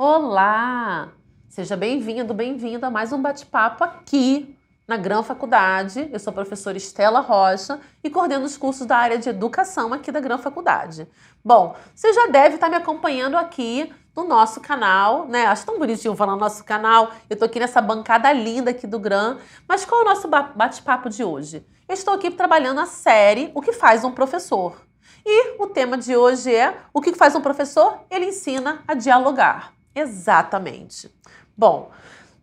Olá! Seja bem-vindo, bem-vinda a mais um bate-papo aqui na Grã Faculdade. Eu sou a professora Estela Rocha e coordeno os cursos da área de educação aqui da Grã Faculdade. Bom, você já deve estar me acompanhando aqui no nosso canal, né? Acho tão bonitinho falar no nosso canal. Eu tô aqui nessa bancada linda aqui do Grã. Mas qual é o nosso bate-papo de hoje? Eu estou aqui trabalhando a série O que faz um professor. E o tema de hoje é: o que faz um professor? Ele ensina a dialogar. Exatamente. Bom,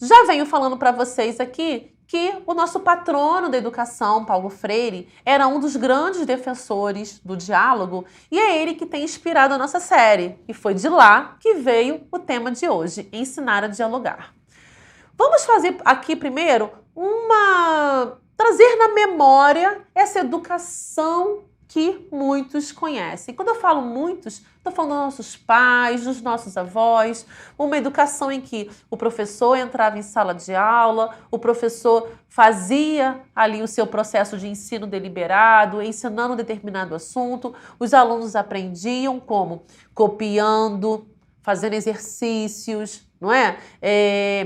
já venho falando para vocês aqui que o nosso patrono da educação, Paulo Freire, era um dos grandes defensores do diálogo e é ele que tem inspirado a nossa série. E foi de lá que veio o tema de hoje, ensinar a dialogar. Vamos fazer aqui primeiro trazer na memória essa educação que muitos conhecem. Quando eu falo muitos, estou falando dos nossos pais, dos nossos avós, uma educação em que o professor entrava em sala de aula, o professor fazia ali o seu processo de ensino deliberado, ensinando um determinado assunto, os alunos aprendiam como? Copiando, fazendo exercícios, não é?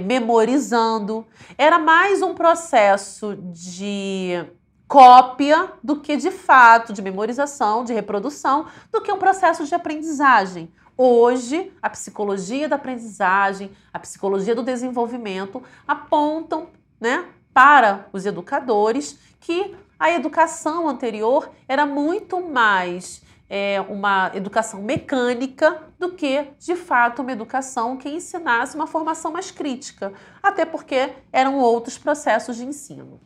Memorizando. Era mais um processo de cópia do que de fato de memorização, de reprodução, do que um processo de aprendizagem. Hoje, a psicologia da aprendizagem, a psicologia do desenvolvimento apontam, né, para os educadores que a educação anterior era muito mais uma educação mecânica do que, de fato, uma educação que ensinasse uma formação mais crítica, até porque eram outros processos de ensino.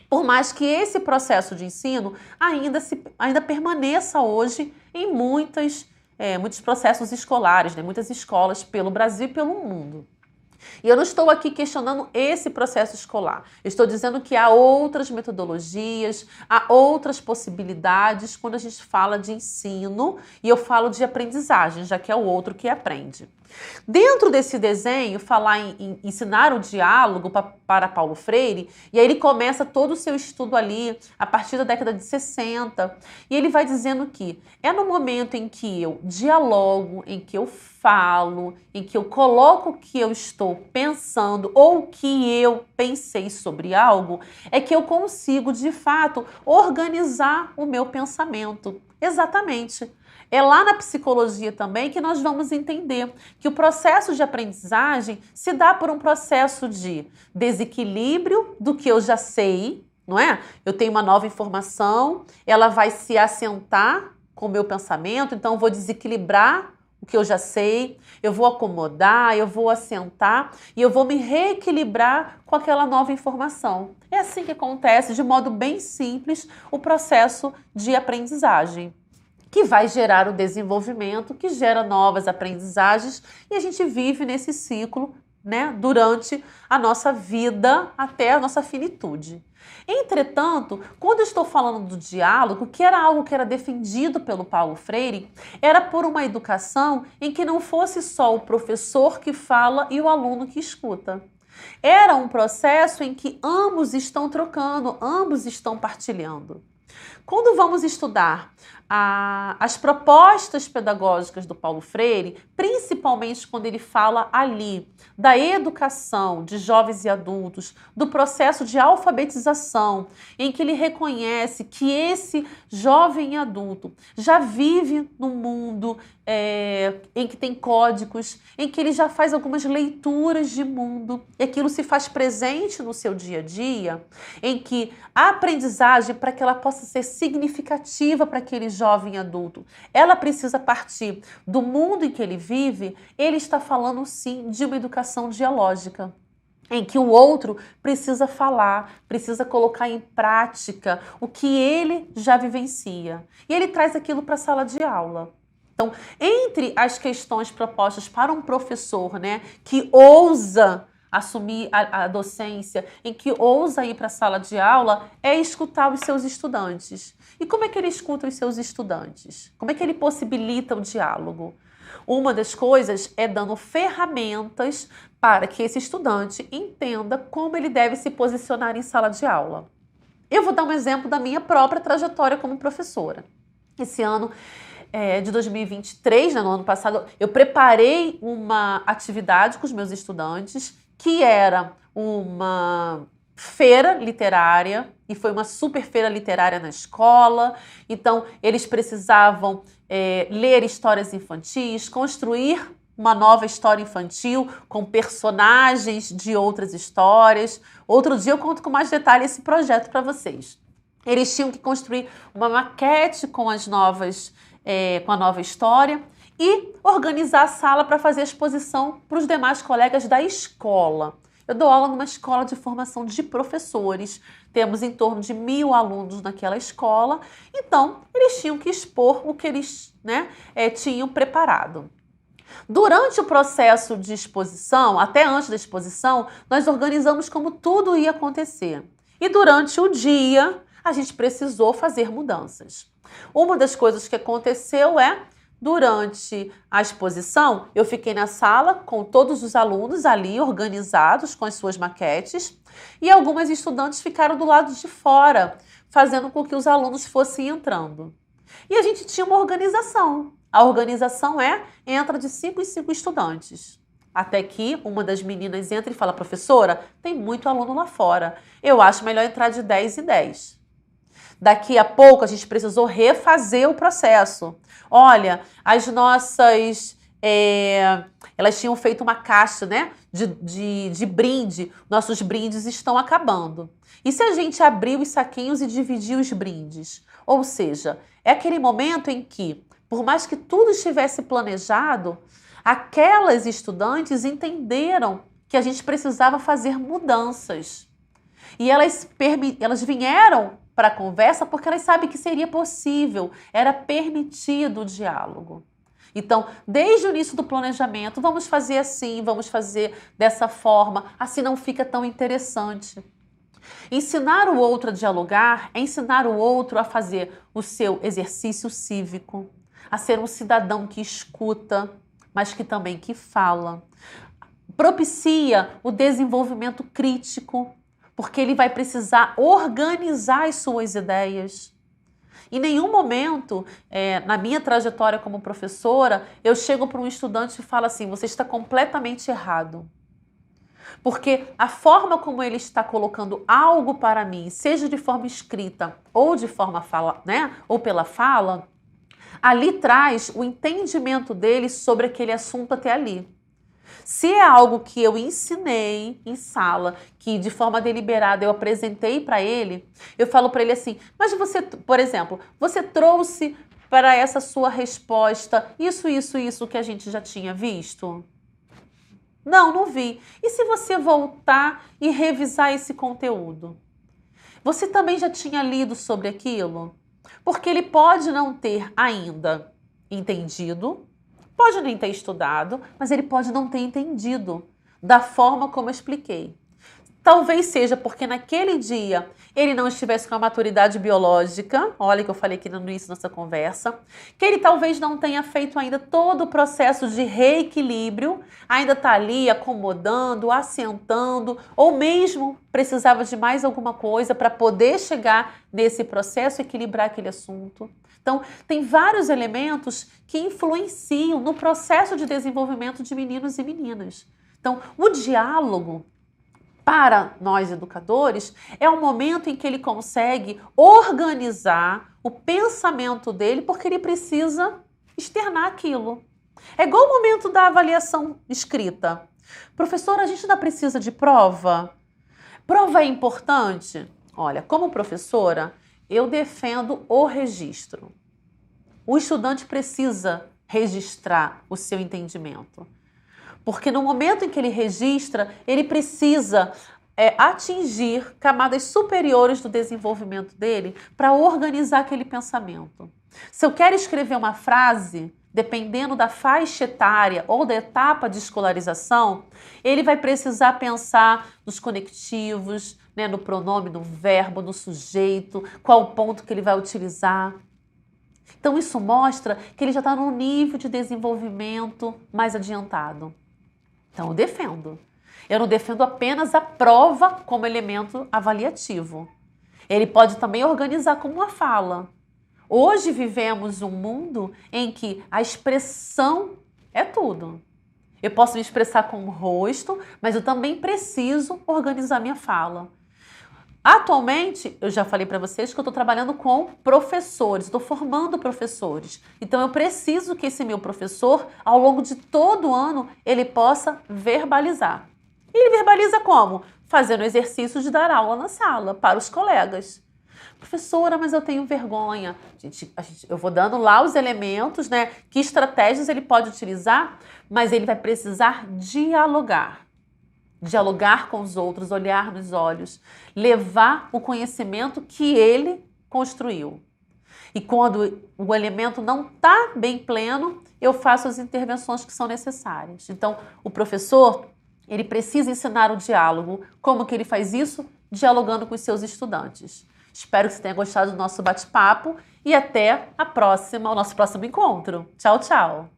Por mais que esse processo de ensino ainda permaneça hoje em muitos processos escolares, né? Muitas escolas pelo Brasil e pelo mundo. E eu não estou aqui questionando esse processo escolar. Eu estou dizendo que há outras metodologias, há outras possibilidades quando a gente fala de ensino e eu falo de aprendizagem, já que é o outro que aprende. Dentro desse desenho, falar em ensinar o diálogo para Paulo Freire, e aí ele começa todo o seu estudo ali a partir da década de 60, e ele vai dizendo que é no momento em que eu dialogo, em que eu falo, em que eu coloco o que eu estou pensando ou o que eu pensei sobre algo, é que eu consigo, de fato, organizar o meu pensamento. Exatamente. É lá na psicologia também que nós vamos entender que o processo de aprendizagem se dá por um processo de desequilíbrio do que eu já sei, não é? Eu tenho uma nova informação, ela vai se assentar com o meu pensamento, então eu vou desequilibrar o que eu já sei, eu vou acomodar, eu vou assentar e eu vou me reequilibrar com aquela nova informação. É assim que acontece, de modo bem simples, o processo de aprendizagem, que vai gerar o desenvolvimento, que gera novas aprendizagens e a gente vive nesse ciclo, né, durante a nossa vida até a nossa finitude. Entretanto, quando eu estou falando do diálogo, que era algo que era defendido pelo Paulo Freire, era por uma educação em que não fosse só o professor que fala e o aluno que escuta. Era um processo em que ambos estão trocando, ambos estão partilhando. Quando vamos estudar as propostas pedagógicas do Paulo Freire, principalmente quando ele fala ali da educação de jovens e adultos, do processo de alfabetização, em que ele reconhece que esse jovem e adulto já vive num mundo em que tem códigos, em que ele já faz algumas leituras de mundo, e aquilo se faz presente no seu dia a dia, em que a aprendizagem, para que ela possa ser significativa para aquele jovem adulto, ela precisa partir do mundo em que ele vive. Ele está falando sim de uma educação dialógica, em que o outro precisa falar, precisa colocar em prática o que ele já vivencia. E ele traz aquilo para a sala de aula. Então, entre as questões propostas para um professor, né, que ousa assumir a docência, em que ousa ir para a sala de aula, é escutar os seus estudantes. E como é que ele escuta os seus estudantes? Como é que ele possibilita o diálogo? Uma das coisas é dando ferramentas para que esse estudante entenda como ele deve se posicionar em sala de aula. Eu vou dar um exemplo da minha própria trajetória como professora. Esse ano de 2023, né, no ano passado, eu preparei uma atividade com os meus estudantes que era uma feira literária, e foi uma super feira literária na escola. Então, eles precisavam ler histórias infantis, construir uma nova história infantil com personagens de outras histórias. Outro dia eu conto com mais detalhe esse projeto para vocês. Eles tinham que construir uma maquete com com a nova história e organizar a sala para fazer a exposição para os demais colegas da escola. Eu dou aula numa escola de formação de professores, temos em torno de 1000 alunos naquela escola, então eles tinham que expor o que eles tinham preparado. Durante o processo de exposição, até antes da exposição, nós organizamos como tudo ia acontecer. E durante o dia, a gente precisou fazer mudanças. Uma das coisas que aconteceu durante a exposição, eu fiquei na sala com todos os alunos ali organizados com as suas maquetes e algumas estudantes ficaram do lado de fora, fazendo com que os alunos fossem entrando. E a gente tinha uma organização. A organização entra de 5 em 5 estudantes. Até que uma das meninas entra e fala: professora, tem muito aluno lá fora. Eu acho melhor entrar de 10 em 10. Daqui a pouco a gente precisou refazer o processo. Olha, as nossas... elas tinham feito uma caixa de brinde. Nossos brindes estão acabando. E se a gente abrir os saquinhos e dividir os brindes? Ou seja, é aquele momento em que, por mais que tudo estivesse planejado, aquelas estudantes entenderam que a gente precisava fazer mudanças. E elas vieram para a conversa porque elas sabem que seria possível, era permitido o diálogo. Então, desde o início do planejamento, vamos fazer assim, vamos fazer dessa forma, assim não fica tão interessante. Ensinar o outro a dialogar é ensinar o outro a fazer o seu exercício cívico, a ser um cidadão que escuta, mas que também que fala. Propicia o desenvolvimento crítico, porque ele vai precisar organizar as suas ideias. Em nenhum momento, na minha trajetória como professora, eu chego para um estudante e falo assim: você está completamente errado. Porque a forma como ele está colocando algo para mim, seja de forma escrita ou de forma ou pela fala, ali traz o entendimento dele sobre aquele assunto até ali. Se é algo que eu ensinei em sala, que de forma deliberada eu apresentei para ele, eu falo para ele assim: mas você, por exemplo, você trouxe para essa sua resposta isso que a gente já tinha visto? Não, não vi. E se você voltar e revisar esse conteúdo? Você também já tinha lido sobre aquilo? Porque ele pode não ter ainda entendido, pode nem ter estudado, mas ele pode não ter entendido da forma como eu expliquei. Talvez seja porque naquele dia ele não estivesse com a maturidade biológica, olha que eu falei aqui no início da nossa conversa, que ele talvez não tenha feito ainda todo o processo de reequilíbrio, ainda está ali acomodando, assentando, ou mesmo precisava de mais alguma coisa para poder chegar nesse processo e equilibrar aquele assunto. Então, tem vários elementos que influenciam no processo de desenvolvimento de meninos e meninas. Então, o diálogo, para nós educadores, é o momento em que ele consegue organizar o pensamento dele, porque ele precisa externar aquilo. É igual o momento da avaliação escrita. Professora, a gente ainda precisa de prova? Prova é importante? Olha, como professora, eu defendo o registro. O estudante precisa registrar o seu entendimento. Porque no momento em que ele registra, ele precisa atingir camadas superiores do desenvolvimento dele para organizar aquele pensamento. Se eu quero escrever uma frase, dependendo da faixa etária ou da etapa de escolarização, ele vai precisar pensar nos conectivos, no pronome, no verbo, no sujeito, qual o ponto que ele vai utilizar. Então isso mostra que ele já está num nível de desenvolvimento mais adiantado. Então eu defendo. Eu não defendo apenas a prova como elemento avaliativo. Ele pode também organizar como uma fala. Hoje vivemos um mundo em que a expressão é tudo. Eu posso me expressar com o rosto, mas eu também preciso organizar minha fala. Atualmente, eu já falei para vocês que eu estou trabalhando com professores, estou formando professores. Então, eu preciso que esse meu professor, ao longo de todo o ano, ele possa verbalizar. E ele verbaliza como? Fazendo exercícios de dar aula na sala para os colegas. Professora, mas eu tenho vergonha. Eu vou dando lá os elementos, né? Que estratégias ele pode utilizar, mas ele vai precisar dialogar. Dialogar com os outros, olhar nos olhos, levar o conhecimento que ele construiu. E quando o elemento não está bem pleno, eu faço as intervenções que são necessárias. Então, o professor, ele precisa ensinar o diálogo. Como que ele faz isso? Dialogando com os seus estudantes. Espero que você tenha gostado do nosso bate-papo e até o nosso próximo encontro. Tchau, tchau!